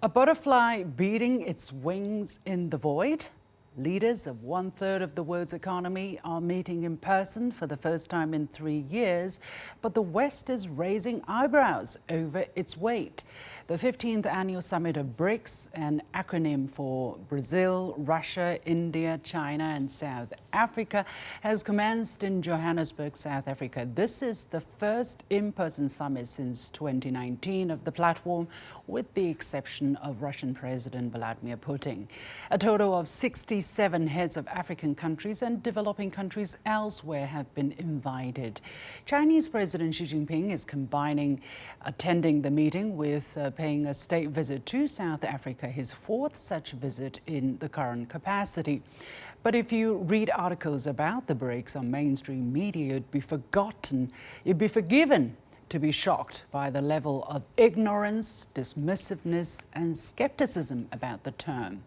A butterfly beating its wings in the void? Leaders of one-third of the world's economy are meeting in person for the first time in 3 years, but the West is raising eyebrows over its weight. The 15th annual summit of BRICS, an acronym for Brazil, Russia, India, China and South Africa, has commenced in Johannesburg, South Africa. This is the first in-person summit since 2019 of the platform, with the exception of Russian President Vladimir Putin. A total of 67 heads of African countries and developing countries elsewhere have been invited. Chinese President Xi Jinping is combining attending the meeting with paying a state visit to South Africa, his fourth such visit in the current capacity. But if you read articles about the BRICS on mainstream media, you'd be forgiven to be shocked by the level of ignorance, dismissiveness and skepticism about the term.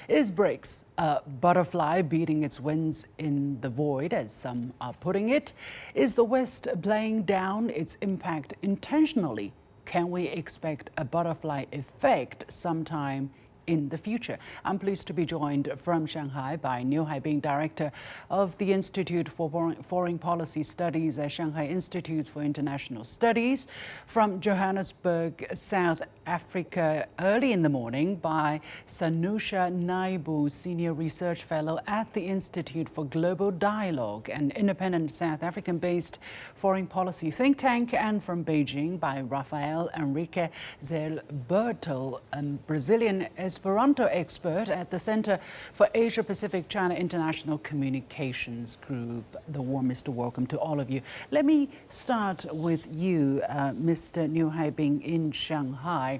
Is BRICS a butterfly beating its wings in the void, as some are putting it? Is the West playing down its impact intentionally? Can we expect a butterfly effect sometime in the future? I'm pleased to be joined from Shanghai by Niu Haibin, Director of the Institute for Foreign Policy Studies at Shanghai Institute for International Studies, from Johannesburg, South Africa, early in the morning by Sanusha Naidu, Senior Research Fellow at the Institute for Global Dialogue, an independent South African-based foreign policy think tank, and from Beijing by Rafael, Henrique, Zerbetto, a Brazilian Esperanto expert at the Center for Asia-Pacific China International Communications Group. The warmest welcome to all of you. Let me start with you, Mr. Niu Haibin in Shanghai.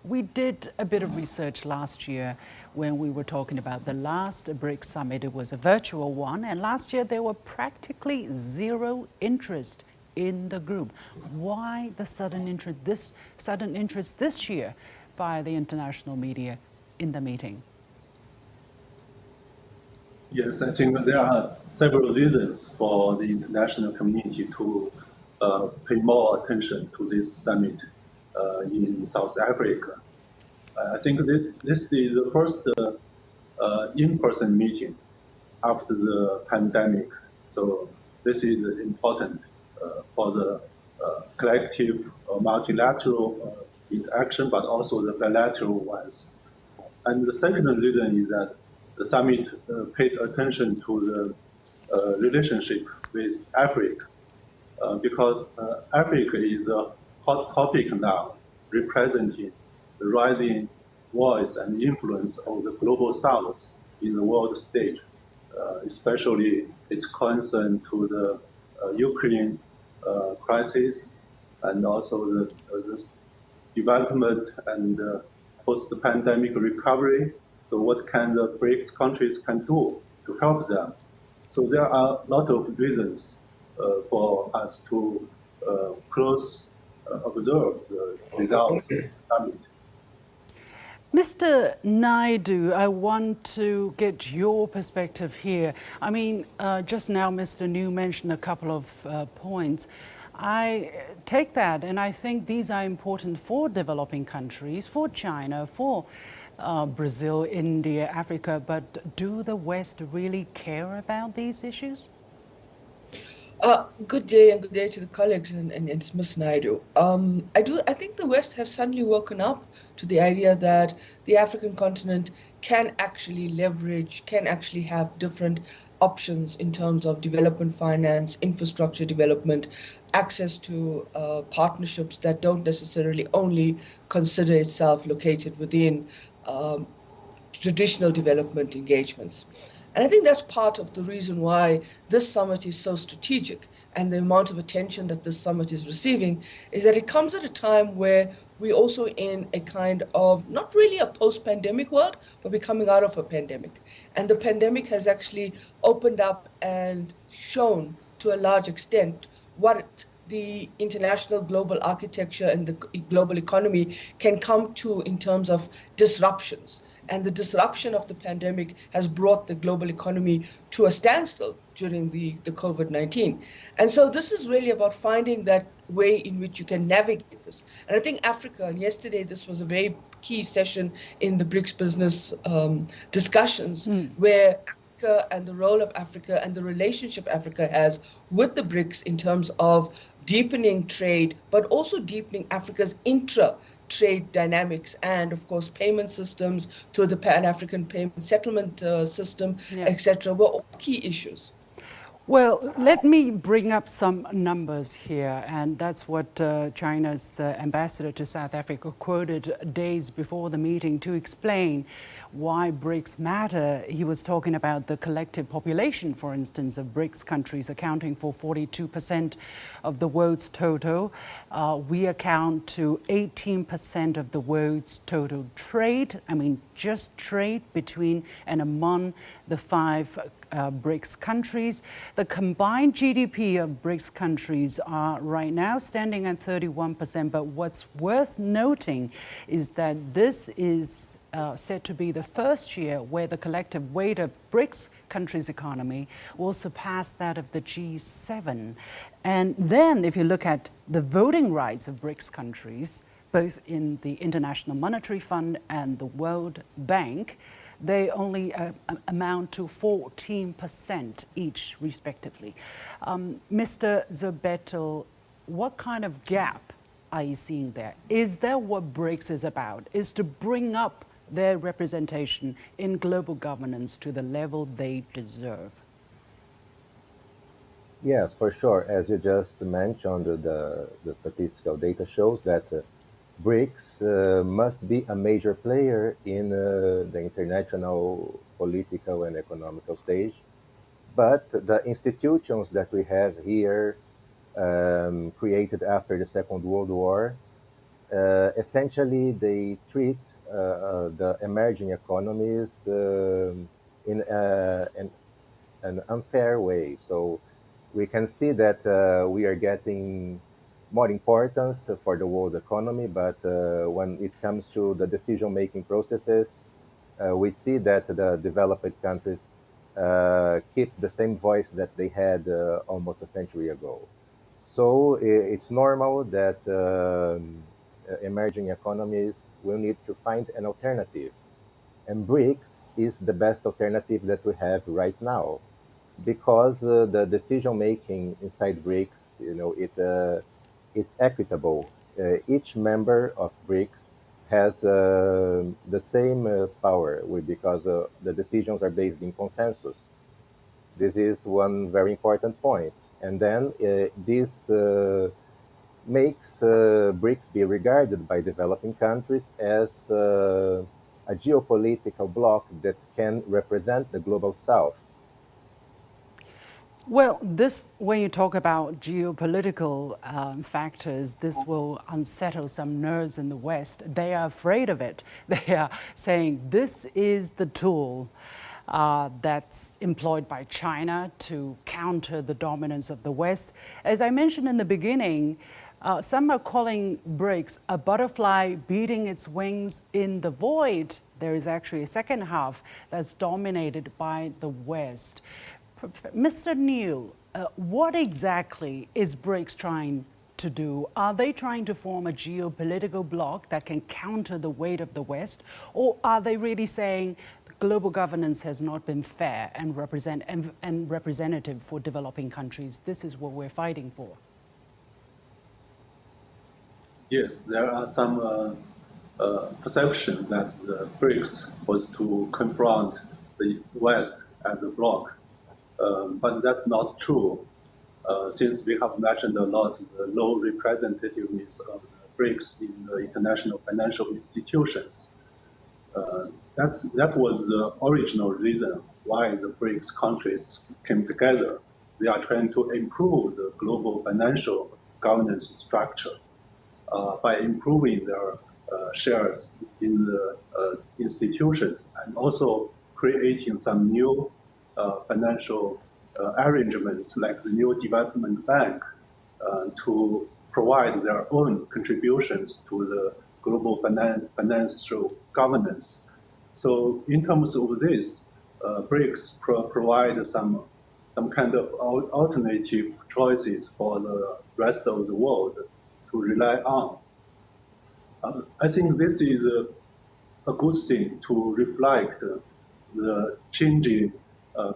We did a bit of research last year when we were talking about the last BRICS summit. It was a virtual one, and last year there were practically zero interest in the group. Why the sudden interest this year by the international media in the meeting? Yes, I think there are several reasons for the international community to pay more attention to this summit in South Africa. I think this is the first in-person meeting after the pandemic. So this is important for the collective multilateral interaction, but also the bilateral ones. And the second reason is that the summit paid attention to the relationship with Africa, because Africa is a hot topic now, representing the rising voice and influence of the global South in the world stage, especially its concern to the Ukraine crisis, and also the development and post-pandemic recovery. So what can the BRICS countries can do to help them? So there are a lot of reasons for us to close observe the results of the summit. Mr. Naidu, I want to get your perspective here. I mean, just now Mr. Niu mentioned a couple of points. I take that, and I think these are important for developing countries, for China, for Brazil, India, Africa, but do the West really care about these issues? Good day, and good day to the colleagues and Ms. Naidu. I think the West has suddenly woken up to the idea that the African continent can actually leverage, can actually have different options in terms of development finance, infrastructure development, access to partnerships that don't necessarily only consider itself located within traditional development engagements. And I think that's part of the reason why this summit is so strategic, and the amount of attention that this summit is receiving is that it comes at a time where we're also in a kind of, not really a post-pandemic world, but we're coming out of a pandemic. And the pandemic has actually opened up and shown to a large extent what the international global architecture and the global economy can come to in terms of disruptions. And the disruption of the pandemic has brought the global economy to a standstill during the COVID-19. And so this is really about finding that way in which you can navigate this. And I think Africa, and yesterday this was a very key session in the BRICS business discussions, where Africa and the role of Africa and the relationship Africa has with the BRICS in terms of deepening trade, but also deepening Africa's intra-trade dynamics and, of course, payment systems through the Pan-African payment settlement system, etc., were all key issues. Well, let me bring up some numbers here, and that's what China's ambassador to South Africa quoted days before the meeting to explain why BRICS matter. He was talking about the collective population, for instance, of BRICS countries accounting for 42% of the world's total. We account to 18% of the world's total trade. I mean, just trade between and among the five BRICS countries. The combined GDP of BRICS countries are right now standing at 31%. But what's worth noting is that this is said to be the first year where the collective weight of BRICS countries' economy will surpass that of the G7. And then if you look at the voting rights of BRICS countries, both in the International Monetary Fund and the World Bank, they only amount to 14% each, respectively. Mr. Zerbetto, what kind of gap are you seeing there? Is that what BRICS is about? Is to bring up their representation in global governance to the level they deserve? Yes, for sure. As you just mentioned, the statistical data shows that BRICS must be a major player in the international political and economical stage. But the institutions that we have here, created after the Second World War, essentially they treat the emerging economies in an unfair way. So we can see that we are getting more importance for the world economy, but when it comes to the decision-making processes, we see that the developed countries keep the same voice that they had almost a century ago. So it's normal that emerging economies will need to find an alternative. And BRICS is the best alternative that we have right now, because the decision-making inside BRICS, it is equitable. Each member of BRICS has the same power because the decisions are based in consensus. This is one very important point. And then this makes BRICS be regarded by developing countries as a geopolitical bloc that can represent the global south. Well, when you talk about geopolitical factors, this will unsettle some nerves in the West. They are afraid of it. They are saying this is the tool that's employed by China to counter the dominance of the West. As I mentioned in the beginning, some are calling BRICS a butterfly beating its wings in the void. There is actually a second half that's dominated by the West. Mr. Niu, what exactly is BRICS trying to do? Are they trying to form a geopolitical bloc that can counter the weight of the West? Or are they really saying global governance has not been fair and representative for developing countries? This is what we're fighting for. Yes, there are some perception that the BRICS was to confront the West as a bloc. But that's not true, since we have mentioned a lot the low representativeness of the BRICS in the international financial institutions. That was the original reason why the BRICS countries came together. They are trying to improve the global financial governance structure by improving their shares in the institutions and also creating some new financial arrangements like the new development bank to provide their own contributions to the global financial governance. So in terms of this, BRICS provide some kind of alternative choices for the rest of the world to rely on. I think this is a good thing to reflect the changing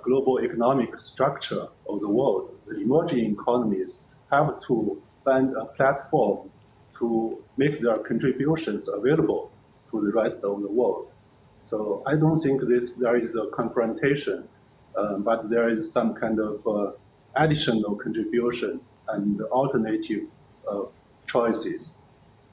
global economic structure of the world. The emerging economies have to find a platform to make their contributions available to the rest of the world. So I don't think there is a confrontation, but there is some kind of additional contribution and alternative uh, choices.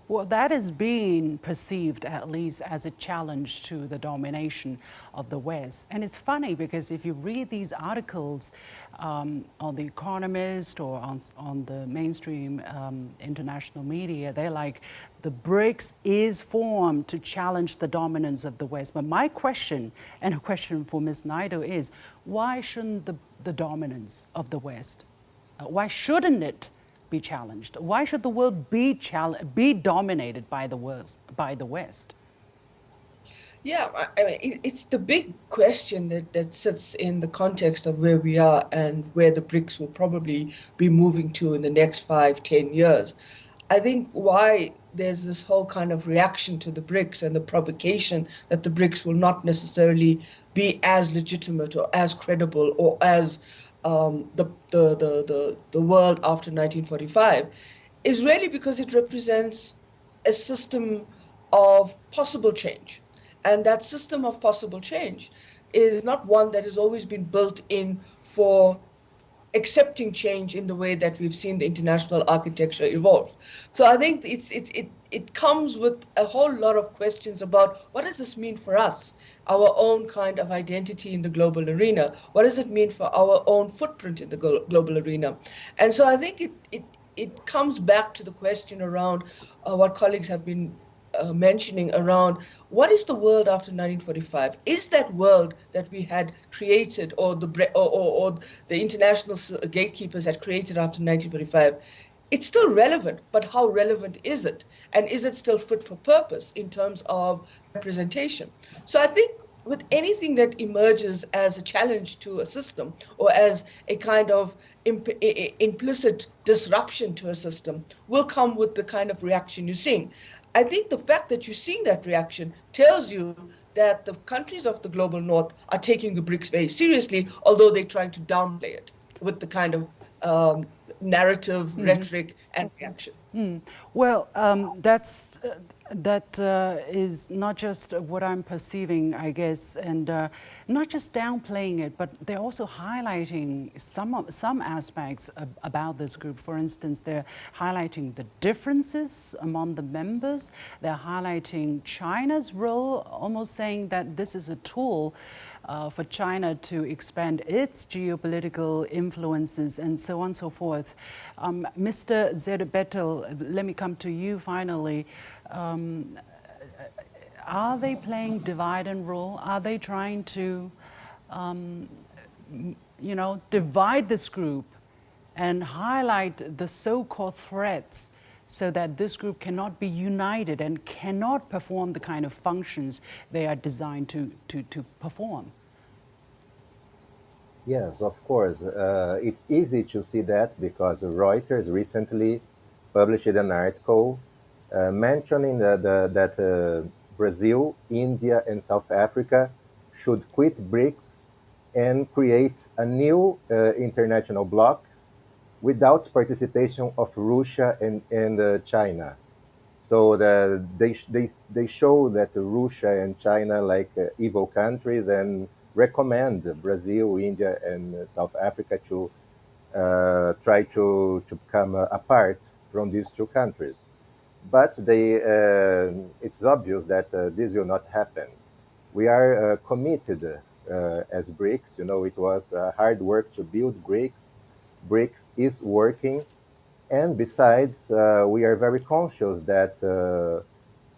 Well, that is being perceived at least as a challenge to the domination of the West. And it's funny because if you read these articles on The Economist or on the mainstream international media, they're like, the BRICS is formed to challenge the dominance of the West. But my question, and a question for Ms. Naidu, is why shouldn't the dominance of the West, why shouldn't it be challenged? Why should the world be dominated by the West? Yeah, I mean, it's the big question that sits in the context of where we are and where the BRICS will probably be moving to in the next 5, 10 years. I think why there's this whole kind of reaction to the BRICS and the provocation that the BRICS will not necessarily be as legitimate or as credible or as the world after 1945 is really because it represents a system of possible change. And that system of possible change is not one that has always been built in for accepting change in the way that we've seen the international architecture evolve. So I think it comes with a whole lot of questions about what does this mean for us, our own kind of identity in the global arena? What does it mean for our own footprint in the global arena? And so I think it comes back to the question around what colleagues have been mentioning around what is the world after 1945? Is that world that we had created, or the international gatekeepers had created after 1945? It's still relevant, but how relevant is it? And is it still fit for purpose in terms of representation? So I think with anything that emerges as a challenge to a system or as a kind of implicit disruption to a system will come with the kind of reaction you're seeing. I think the fact that you're seeing that reaction tells you that the countries of the global north are taking the BRICS very seriously, although they're trying to downplay it with the kind of narrative, rhetoric, and reaction. Well, that is not just what I'm perceiving, I guess, and not just downplaying it, but they're also highlighting some aspects about this group. For instance, they're highlighting the differences among the members. They're highlighting China's role, almost saying that this is a tool for China to expand its geopolitical influences and so on and so forth. Mr. Zerbetto, let me come to you finally. Are they playing divide and rule? Are they trying to, divide this group and highlight the so-called threats so that this group cannot be united and cannot perform the kind of functions they are designed to perform? Yes, of course. It's easy to see that because Reuters recently published an article mentioning that Brazil, India, and South Africa should quit BRICS and create a new international bloc without participation of Russia and China. So they show that Russia and China like evil countries and recommend Brazil, India, and South Africa to try to become apart from these two countries. But it's obvious that this will not happen. We are committed as BRICS. You know, it was hard work to build BRICS. BRICS is working. And besides, we are very conscious that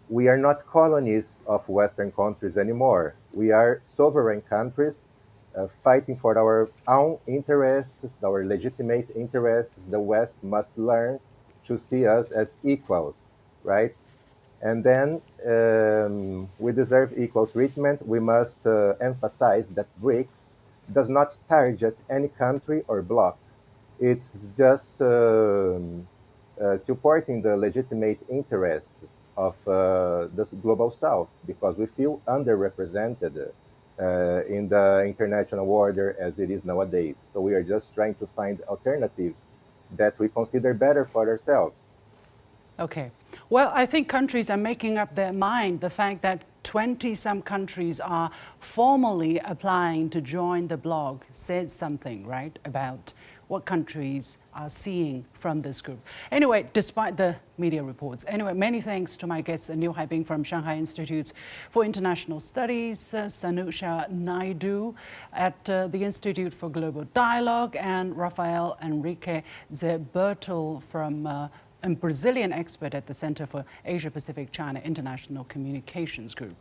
we are not colonies of Western countries anymore. We are sovereign countries fighting for our own interests, our legitimate interests. The West must learn to see us as equals, right? And then we deserve equal treatment. We must emphasize that BRICS does not target any country or bloc. It's just supporting the legitimate interests the global south, because we feel underrepresented in the international order as it is nowadays. So we are just trying to find alternatives that we consider better for ourselves. Okay. Well, I think countries are making up their mind. The fact that 20-some countries are formally applying to join the bloc says something, right, about what countries are seeing from this group. Anyway, despite the media reports. Anyway, many thanks to my guests, Niu Haibin from Shanghai Institute for International Studies, Sanusha Naidu at the Institute for Global Dialogue, and Rafael Henrique Zerbetto from a Brazilian expert at the Center for Asia-Pacific China International Communications Group.